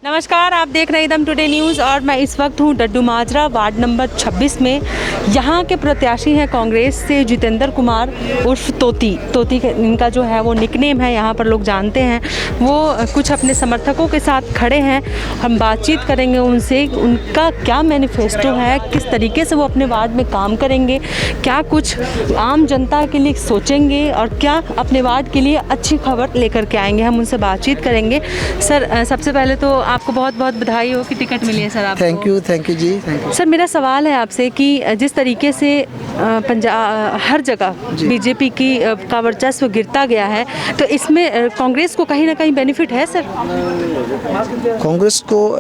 नमस्कार, आप देख रहे हैं एकदम टुडे न्यूज़ और मैं इस वक्त हूँ डड्डू माजरा वार्ड नंबर 26 में। यहाँ के प्रत्याशी हैं कांग्रेस से जितेंद्र कुमार उर्फ तोती इनका जो है वो निकनेम है, यहाँ पर लोग जानते हैं। वो कुछ अपने समर्थकों के साथ खड़े हैं, हम बातचीत करेंगे उनसे, उनका क्या मैनिफेस्टो है, किस तरीके से वो अपने वार्ड में काम करेंगे, क्या कुछ आम जनता के लिए सोचेंगे और क्या अपने वार्ड के लिए अच्छी खबर लेकर के आएंगे। हम उनसे बातचीत करेंगे। सर, सबसे पहले तो आपको बहुत बहुत बधाई हो कि टिकट मिली है सर आपको। थैंक यू जी, थैंक यू। सर, मेरा सवाल है आपसे कि जिस तरीके से हर जगह बीजेपी का वर्चस्व गिरता गया है, तो इसमें कांग्रेस को कहीं ना कहीं बेनिफिट है सर? कांग्रेस को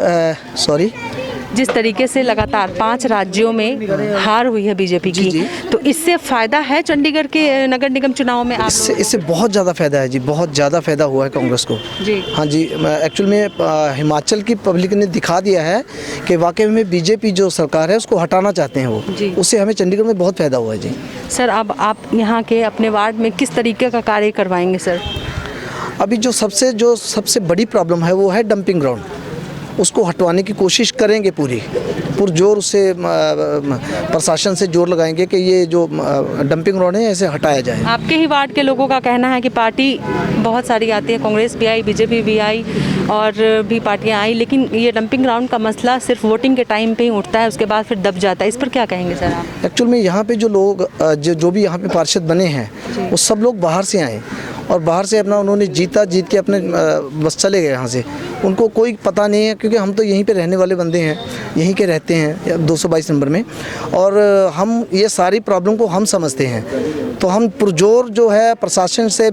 जिस तरीके से लगातार 5 राज्यों में हार हुई है बीजेपी की, तो इससे फ़ायदा है चंडीगढ़ के नगर निगम चुनाव में? इससे बहुत ज़्यादा फ़ायदा है जी, बहुत ज़्यादा फ़ायदा हुआ है कांग्रेस को जी। हाँ जी, एक्चुअल में हिमाचल की पब्लिक ने दिखा दिया है कि वाकई में बीजेपी जो सरकार है उसको हटाना चाहते हैं वो, उससे हमें चंडीगढ़ में बहुत फ़ायदा हुआ है जी। सर, अब आप यहाँ के अपने वार्ड में किस तरीके का कार्य करवाएंगे सर? अभी जो सबसे बड़ी प्रॉब्लम है वो है डंपिंग ग्राउंड, उसको हटवाने की कोशिश करेंगे पुरजोर से, प्रशासन से जोर लगाएंगे कि ये जो डंपिंग ग्राउंड है ऐसे हटाया जाए। आपके ही वार्ड के लोगों का कहना है कि पार्टी बहुत सारी आती है, कांग्रेस भी आई, बीजेपी भी आई और भी पार्टियां आई, लेकिन ये डंपिंग ग्राउंड का मसला सिर्फ वोटिंग के टाइम पे ही उठता है, उसके बाद फिर दब जाता है। इस पर क्या कहेंगे सर आप? एक्चुअल में यहाँ पे जो लोग जो भी यहाँ पे पार्षद बने हैं वो सब लोग बाहर से आए और बाहर से अपना उन्होंने जीत के अपने बस चले गए यहाँ से, उनको कोई पता नहीं है, क्योंकि हम तो यहीं पे रहने वाले बंदे हैं, यहीं के रहते हैं 222 नंबर में, और हम ये सारी प्रॉब्लम को हम समझते हैं, तो हम पुरजोर जो है प्रशासन से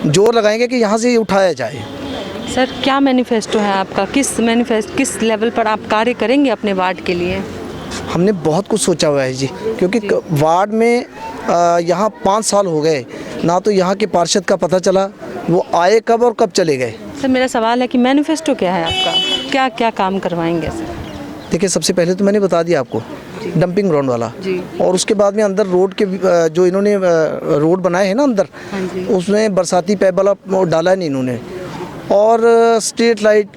जोर लगाएंगे कि यहाँ से ये उठाया जाए। सर, क्या मैनिफेस्टो है आपका? किस लेवल पर आप कार्य करेंगे अपने वार्ड के लिए? हमने बहुत कुछ सोचा हुआ है जी, क्योंकि वार्ड में यहाँ 5 साल हो गए ना, तो यहाँ के पार्षद का पता चला वो आए कब और कब चले गए। सर, मेरा सवाल है कि मैनिफेस्टो क्या है आपका, क्या क्या काम करवाएंगे सर? देखिए, सबसे पहले तो मैंने बता दिया आपको डंपिंग ग्राउंड वाला, और उसके बाद में अंदर रोड के जो इन्होंने रोड बनाए हैं ना अंदर, उसमें बरसाती पैप वाला डाला नहीं इन्होंने, और स्ट्रीट लाइट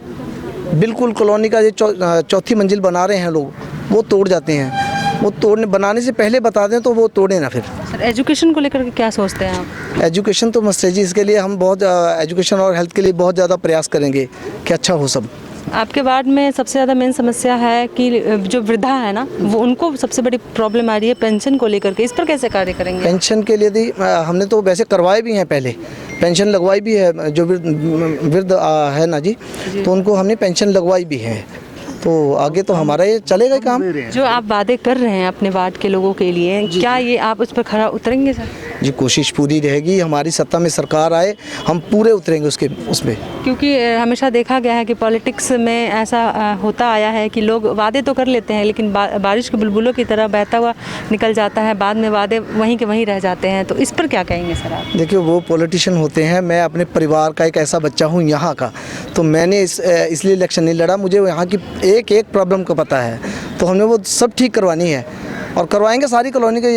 बिल्कुल कॉलोनी का जो चौथी मंजिल बना रहे हैं लोग, वो तोड़ जाते हैं, वो बनाने से पहले बता दें तो वो तोड़े ना फिर। सर, एजुकेशन को लेकर के क्या सोचते हैं आप? एजुकेशन तो मस्त है जी, इसके लिए हम बहुत एजुकेशन और हेल्थ के लिए बहुत ज़्यादा प्रयास करेंगे कि अच्छा हो सब। आपके वार्ड में सबसे ज़्यादा मेन समस्या है कि जो वृद्धा है ना, वो उनको सबसे बड़ी प्रॉब्लम आ रही है पेंशन को लेकर के, इस पर कैसे कार्य करेंगे? पेंशन के लिए हमने तो वैसे करवाए भी हैं, पहले पेंशन लगवाई भी है, जो वृद्ध है ना जी, तो उनको हमने पेंशन लगवाई भी है, तो आगे तो हमारा ये चलेगा काम। जो आप वादे कर रहे हैं अपने वार्ड के लोगों के लिए, क्या ये आप उस पर खरा उतरेंगे सर? जी, कोशिश पूरी रहेगी, हमारी सत्ता में सरकार आए हम पूरे उतरेंगे उसमें, क्योंकि हमेशा देखा गया है कि पॉलिटिक्स में ऐसा होता आया है कि लोग वादे तो कर लेते हैं, लेकिन बारिश के बुलबुलों की तरह बहता हुआ निकल जाता है, बाद में वादे वहीं के वहीं रह जाते हैं, तो इस पर क्या कहेंगे सर आप? देखिए, वो पॉलिटिशियन होते हैं, मैं अपने परिवार का एक ऐसा बच्चा हूँ यहाँ का, तो मैंने इसलिए इलेक्शन नहीं लड़ा, मुझे यहाँ की एक प्रॉब्लम का पता है, तो हमने वो सब ठीक करवानी है और करवाएंगे सारी कॉलोनी के।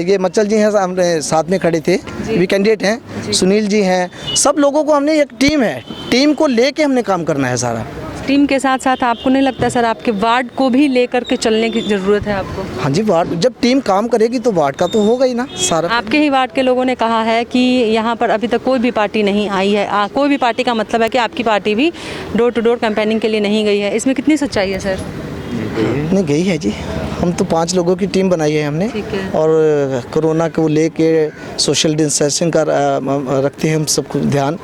ये मच्चल जी हैं, हमने साथ में खड़े थे, भी कैंडिडेट हैं, सुनील जी हैं, सब लोगों को हमने एक टीम है, टीम को लेके हमने काम करना है सारा। टीम के साथ साथ आपको नहीं लगता सर आपके वार्ड को भी लेकर के चलने की ज़रूरत है आपको? हाँ जी, वार्ड जब टीम काम करेगी तो वार्ड का तो होगा ही ना सारा। आपके ही वार्ड के लोगों ने कहा है कि यहाँ पर अभी तक कोई भी पार्टी नहीं आई है, कोई भी पार्टी का मतलब है कि आपकी पार्टी भी डोर टू डोर कैंपेनिंग के लिए नहीं गई है, इसमें कितनी सच्चाई है सर? नहीं गई है जी, हम तो 5 लोगों की टीम बनाई है हमने, और कोरोना को लेके सोशल डिस्टेंसिंग का रखते हैं हम सबको ध्यान,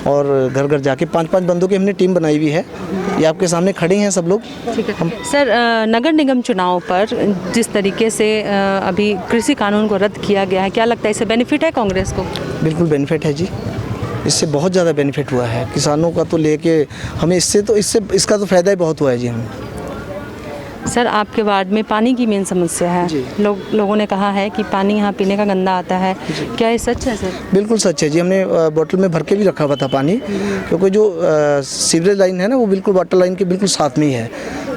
और घर घर जाके 5-5 बंदों की हमने टीम बनाई हुई है, ये आपके सामने खड़े हैं सब लोग। ठीक है सर, नगर निगम चुनाव पर जिस तरीके से अभी कृषि कानून को रद्द किया गया है, क्या लगता है इससे बेनिफिट है कांग्रेस को? बिल्कुल बेनिफिट है जी, इससे बहुत ज़्यादा बेनिफिट हुआ है किसानों का, तो लेके हमें इसका तो फ़ायदा ही बहुत हुआ है जी हमें। सर, आपके वार्ड में पानी की मेन समस्या है, लोगों ने कहा है कि पानी यहाँ पीने का गंदा आता है, क्या ये सच है सर? बिल्कुल सच है जी, हमने बोतल में भर के भी रखा हुआ था पानी, क्योंकि जो सीवरेज लाइन है ना वो बिल्कुल वाटर लाइन के बिल्कुल साथ में ही है,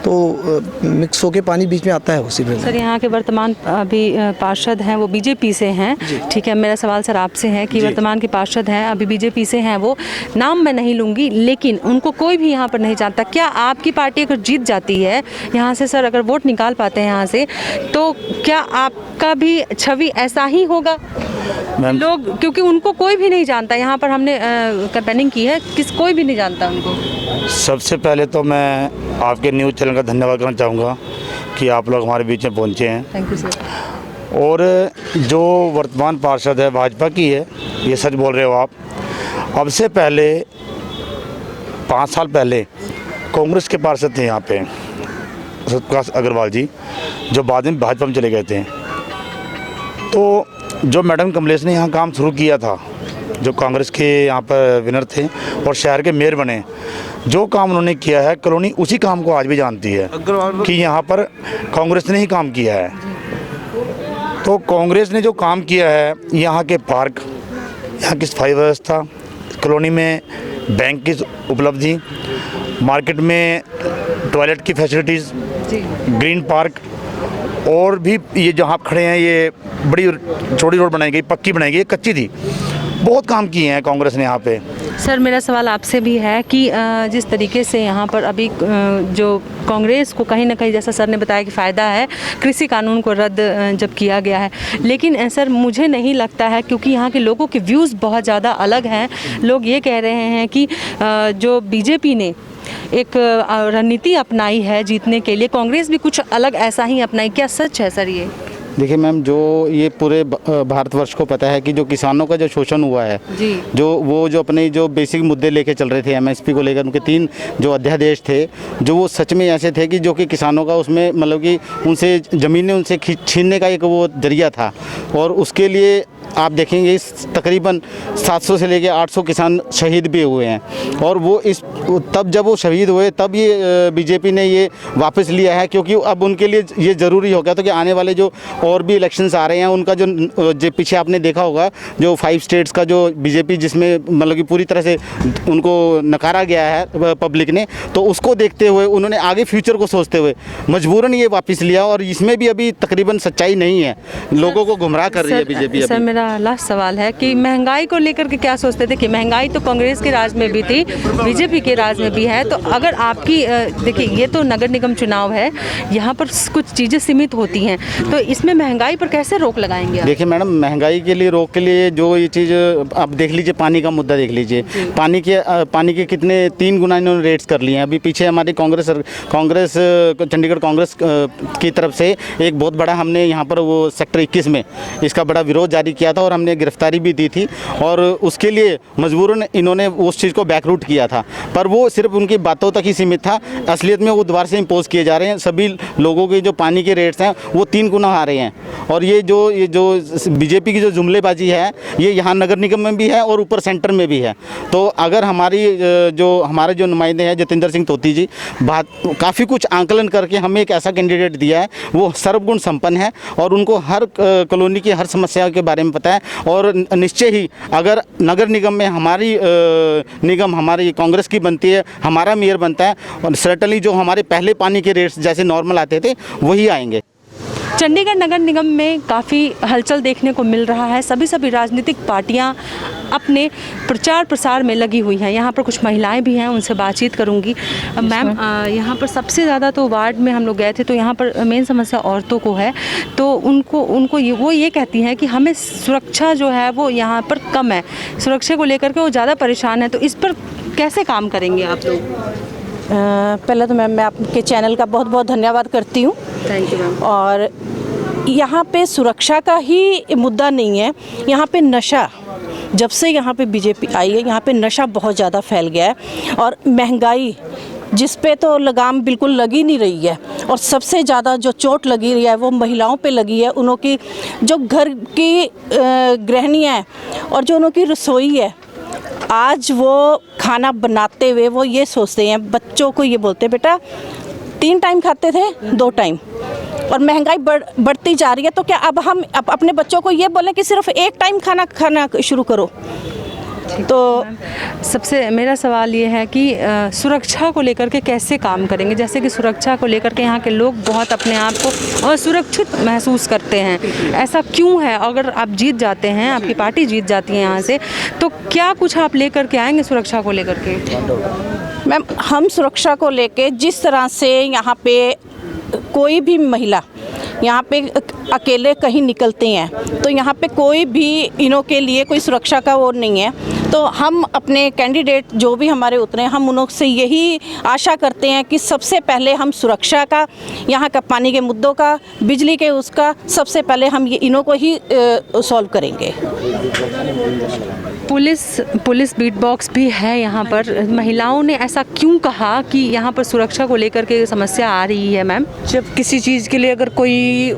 तो मिक्स होके पानी बीच में आता है उसी में। सर यहाँ के वर्तमान अभी पार्षद हैं वो बीजेपी से हैं, ठीक है। मेरा सवाल सर आपसे है कि वर्तमान के पार्षद हैं अभी बीजेपी से हैं, वो नाम मैं नहीं लूँगी, लेकिन उनको कोई भी यहाँ पर नहीं जानता। क्या आपकी पार्टी अगर जीत जाती है यहाँ से सर, अगर वोट निकाल पाते हैं यहाँ से, तो क्या आपका भी छवि ऐसा ही होगा? लोग, क्योंकि उनको कोई भी नहीं जानता, यहाँ पर हमने कैंपेनिंग की है, कोई भी नहीं जानता उनको। सबसे पहले तो मैं आपके न्यूज़ चैनल का धन्यवाद करना चाहूँगा कि आप लोग हमारे बीच में पहुँचे हैं। Thank you sir. और जो वर्तमान पार्षद है भाजपा की है, ये सच बोल रहे हो आप। अब से पहले 5 साल पहले कांग्रेस के पार्षद थे यहाँ पे, सतपाल अग्रवाल जी, जो बाद में भाजपा में चले गए थे। तो जो मैडम कमलेश ने यहाँ काम शुरू किया था, जो कांग्रेस के यहाँ पर विनर थे और शहर के मेयर बने, जो काम उन्होंने किया है, कॉलोनी उसी काम को आज भी जानती है कि यहाँ पर कांग्रेस ने ही काम किया है। तो कांग्रेस ने जो काम किया है, यहाँ के पार्क, यहाँ की सफाई व्यवस्था, कॉलोनी में बैंक की उपलब्धि, मार्केट में टॉयलेट की फैसिलिटीज़, ग्रीन पार्क, और भी ये जहाँ आप खड़े हैं ये बड़ी छोटी रोड बनाई गई, पक्की बनाई गई, कच्ची थी। बहुत काम किए हैं कांग्रेस ने यहाँ पे। सर मेरा सवाल आपसे भी है कि जिस तरीके से यहाँ पर अभी जो कांग्रेस को कहीं ना कहीं, जैसा सर ने बताया कि फ़ायदा है कृषि कानून को रद्द जब किया गया है, लेकिन सर मुझे नहीं लगता है, क्योंकि यहाँ के लोगों के व्यूज़ बहुत ज़्यादा अलग हैं। लोग ये कह रहे हैं कि जो बीजेपी ने एक रणनीति अपनाई है जीतने के लिए, कांग्रेस भी कुछ अलग ऐसा ही अपनाई। क्या सच है सर ये? देखिए मैम, जो ये पूरे भारतवर्ष को पता है कि जो किसानों का जो शोषण हुआ है जी, जो अपने जो बेसिक मुद्दे लेके चल रहे थे, एमएसपी को लेकर उनके 3 जो अध्यादेश थे, जो वो सच में ऐसे थे कि जो कि किसानों का उसमें मतलब कि उनसे ज़मीनें उनसे छीनने का एक वो जरिया था। और उसके लिए आप देखेंगे इस तकरीबन 700 से लेकर 800 किसान शहीद भी हुए हैं। और वो तब जब वो शहीद हुए तब ये बीजेपी ने ये वापस लिया है, क्योंकि अब उनके लिए ये ज़रूरी हो गया था कि आने वाले जो और भी इलेक्शंस आ रहे हैं उनका जो पीछे आपने देखा होगा जो 5 स्टेट्स का जो बीजेपी जिसमें मतलब कि पूरी तरह से उनको नकारा गया है पब्लिक ने, तो उसको देखते हुए उन्होंने आगे फ्यूचर को सोचते हुए मजबूरन ये वापस लिया। और इसमें भी अभी तकरीबन सच्चाई नहीं है, लोगों को गुमराह कर रही है बीजेपी। सर मेरा लास्ट सवाल है कि महंगाई को लेकर के क्या सोचते थे? कि महंगाई तो कांग्रेस के राज में भी थी, बीजेपी के राज में भी है, तो अगर आपकी देखिए ये तो नगर निगम चुनाव है, यहाँ पर कुछ चीज़ें सीमित होती हैं, तो इसमें महंगाई पर कैसे रोक लगाएंगे आप? देखिए मैडम, महंगाई के लिए रोक के लिए जो ये चीज़ आप देख लीजिए, पानी का मुद्दा देख लीजिए। पानी के कितने 3 गुना इन्होंने रेट्स कर लिए हैं। अभी पीछे हमारी कांग्रेस चंडीगढ़ कांग्रेस की तरफ से एक बहुत बड़ा हमने यहाँ पर वो सेक्टर 21 में इसका बड़ा विरोध जारी किया था और हमने गिरफ्तारी भी दी थी। और उसके लिए मजबूरन इन्होंने उस चीज़ को बैकरूट किया था, पर वो सिर्फ उनकी बातों तक ही सीमित था। असलियत में वो दोबारा से इम्पोज किए जा रहे हैं। सभी लोगों के जो पानी के रेट्स हैं वो 3 गुना आ रहे हैं। और ये जो बीजेपी की जो जुमलेबाजी है ये यहाँ नगर निगम में भी है और ऊपर सेंटर में भी है। तो अगर हमारे जो नुमाइंदे हैं जतिंदर सिंह तोती जी काफ़ी कुछ आंकलन करके हमें एक ऐसा कैंडिडेट दिया है, वो सर्वगुण संपन्न है और उनको हर कॉलोनी की हर समस्या के बारे में पता है। और निश्चय ही अगर नगर निगम में हमारी कांग्रेस की बनती है, हमारा मेयर बनता है, और सर्टनली जो हमारे पहले पानी के रेट्स जैसे नॉर्मल आते थे वही आएंगे। चंडीगढ़ नगर निगम में काफ़ी हलचल देखने को मिल रहा है। सभी राजनीतिक पार्टियां अपने प्रचार प्रसार में लगी हुई हैं। यहाँ पर कुछ महिलाएं भी हैं, उनसे बातचीत करूँगी। मैम, यहाँ पर सबसे ज़्यादा तो वार्ड में हम लोग गए थे तो यहाँ पर मेन समस्या औरतों को है। तो उनको ये कहती हैं कि हमें सुरक्षा जो है वो यहाँ पर कम है, सुरक्षा को लेकर के वो ज़्यादा परेशान है। तो इस पर कैसे काम करेंगे आप लोग? पहले तो मैम मैं आपके चैनल का बहुत बहुत धन्यवाद करती हूँ। Thank you ma'am. और यहाँ पे सुरक्षा का ही मुद्दा नहीं है, यहाँ पे नशा, जब से यहाँ पे बीजेपी आई है यहाँ पे नशा बहुत ज़्यादा फैल गया है। और महंगाई जिस पे तो लगाम बिल्कुल लगी नहीं रही है, और सबसे ज़्यादा जो चोट लगी रही है वो महिलाओं पे लगी है। उन्हों की जो घर की गृहिणियाँ हैं और जो उन्हों की रसोई है, आज वो खाना बनाते हुए वो ये सोचते हैं, बच्चों को ये बोलते हैं बेटा 3 टाइम खाते थे 2 टाइम, और महंगाई बढ़ती जा रही है। तो क्या अब हम अपने बच्चों को ये बोलें कि सिर्फ 1 टाइम खाना शुरू करो? तो सबसे मेरा सवाल ये है कि सुरक्षा को लेकर के कैसे काम करेंगे, जैसे कि सुरक्षा को लेकर के यहाँ के लोग बहुत अपने आप को असुरक्षित महसूस करते हैं, ऐसा क्यों है? अगर आप जीत जाते हैं, आपकी पार्टी जीत जाती है यहाँ से, तो क्या कुछ आप लेकर के आएंगे सुरक्षा को लेकर के? मैम, हम सुरक्षा को लेके जिस तरह से यहाँ पे कोई भी महिला यहाँ पे अकेले कहीं निकलते हैं तो यहाँ पे कोई भी इनों के लिए कोई सुरक्षा का वो नहीं है। तो हम अपने कैंडिडेट जो भी हमारे उतरे हम उन से यही आशा करते हैं कि सबसे पहले हम सुरक्षा का, यहाँ का पानी के मुद्दों का, बिजली के उसका, सबसे पहले हम ये इनों को ही सॉल्व करेंगे। पुलिस बीट बॉक्स भी है यहाँ पर। महिलाओं ने ऐसा क्यों कहा कि यहाँ पर सुरक्षा को लेकर के समस्या आ रही है? मैम, जब किसी चीज़ के लिए अगर कोई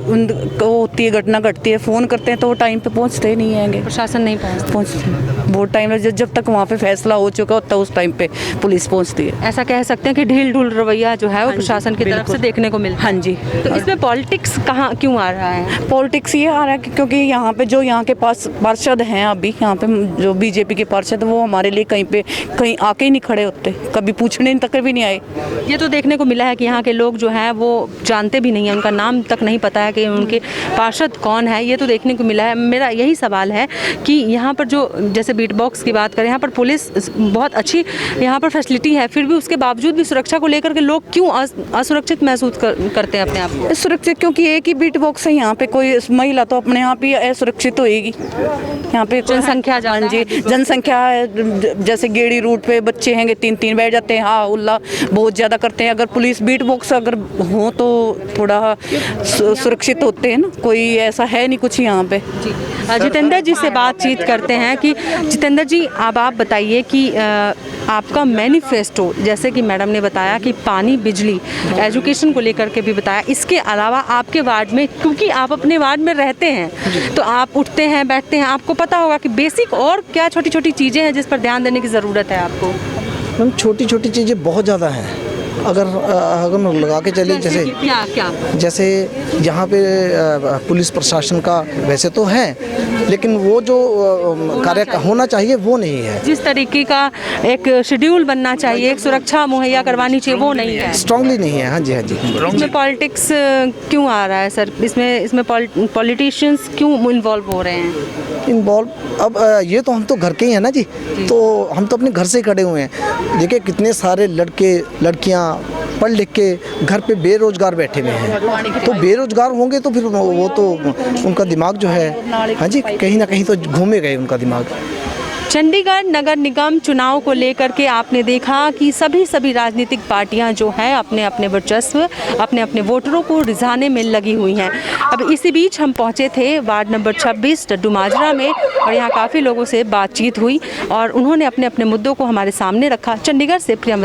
होती है, घटना घटती है, फ़ोन करते हैं तो वो टाइम पे पहुँचते ही नहीं हैंगे, प्रशासन नहीं पहुँचते बहुत टाइम जब तक वहाँ पे फैसला हो चुका होता है उस टाइम पे पुलिस पहुँचती है। ऐसा कह सकते हैं कि ढील ढूल रवैया जो है वो प्रशासन की तरफ से देखने को मिलता है। हाँ जी। तो इसमें पॉलिटिक्स कहाँ क्यों आ रहा है? पॉलिटिक्स ये आ रहा है क्योंकि यहाँ पे जो यहाँ के पास पार्षद हैं, अभी यहाँ पे जो बीजेपी के पार्षद, वो हमारे लिए कहीं आके ही नहीं खड़े होते, कभी पूछने तक भी नहीं आए। ये तो देखने को मिला है कि यहाँ के लोग जो है वो जानते भी नहीं हैं, उनका नाम तक नहीं पता है कि उनके पार्षद कौन है, ये तो देखने को मिला है। मेरा यही सवाल है कि यहाँ पर जो जैसे बीट बॉक्स की बात करें, यहाँ पर पुलिस बहुत अच्छी यहाँ पर फैसिलिटी है, फिर भी उसके बावजूद भी सुरक्षा को लेकर के लोग क्यों असुरक्षित महसूस करते हैं अपने आप को? सुरक्षित क्योंकि एक ही बीट बॉक्स है यहाँ पे, कोई महिला तो अपने आप ही असुरक्षित होएगी। यहाँ पे जनसंख्या हाँ जी, जनसंख्या है, जैसे गेड़ी रूट पे बच्चे हैं 3-3 बैठ जाते हैं, हाँ उल्ला बहुत ज़्यादा करते हैं। अगर पुलिस बीट बॉक्स अगर हो तो थोड़ा सुरक्षित होते हैं ना, कोई ऐसा है नहीं कुछ यहाँ पे। जितेंद्र जी से बातचीत करते हैं कि जितेंद्र जी, अब आप बताइए कि आपका मैनिफेस्टो, जैसे कि मैडम ने बताया कि पानी, बिजली, एजुकेशन को लेकर के भी बताया, इसके अलावा आपके वार्ड में, क्योंकि आप अपने वार्ड में रहते हैं तो आप उठते हैं, बैठते हैं, आपको पता होगा कि बेसिक और क्या छोटी छोटी चीज़ें हैं जिस पर ध्यान देने की ज़रूरत है आपको? मैम, छोटी छोटी चीज़ें बहुत ज़्यादा हैं। अगर हम लगा के चले, जैसे यहाँ पे पुलिस प्रशासन का वैसे तो है, लेकिन वो जो कार्य होना चाहिए वो नहीं है। जिस तरीके का एक शेड्यूल बनना चाहिए, एक सुरक्षा मुहैया करवानी चाहिए, वो नहीं है, स्ट्रांगली नहीं है। हाँ जी, हाँ जी। इसमें पॉलिटिक्स क्यों आ रहा है सर? इसमें पॉलिटिशियंस क्यों इन्वॉल्व हो रहे हैं? इन्वॉल्व अब ये तो हम तो घर के ही हैं ना जी, तो हम तो अपने घर से खड़े हुए हैं। देखिए कितने सारे लड़के लड़कियाँ पढ़ लिख के घर पे बेरोजगार बैठे हुए हैं, तो बेरोजगार होंगे तो फिर वो तो उनका दिमाग जो है, हाँ जी, कहीं ना कहीं तो घूमे गए उनका दिमाग। चंडीगढ़ नगर निगम चुनाव को लेकर के आपने देखा कि सभी राजनीतिक पार्टियां जो हैं अपने अपने वर्चस्व, अपने अपने वोटरों को रिझाने में लगी हुई हैं। अब इसी बीच हम पहुंचे थे वार्ड नंबर 26 डड्डू माजरा में, और यहाँ काफ़ी लोगों से बातचीत हुई और उन्होंने अपने अपने मुद्दों को हमारे सामने रखा। चंडीगढ़ से प्रिया।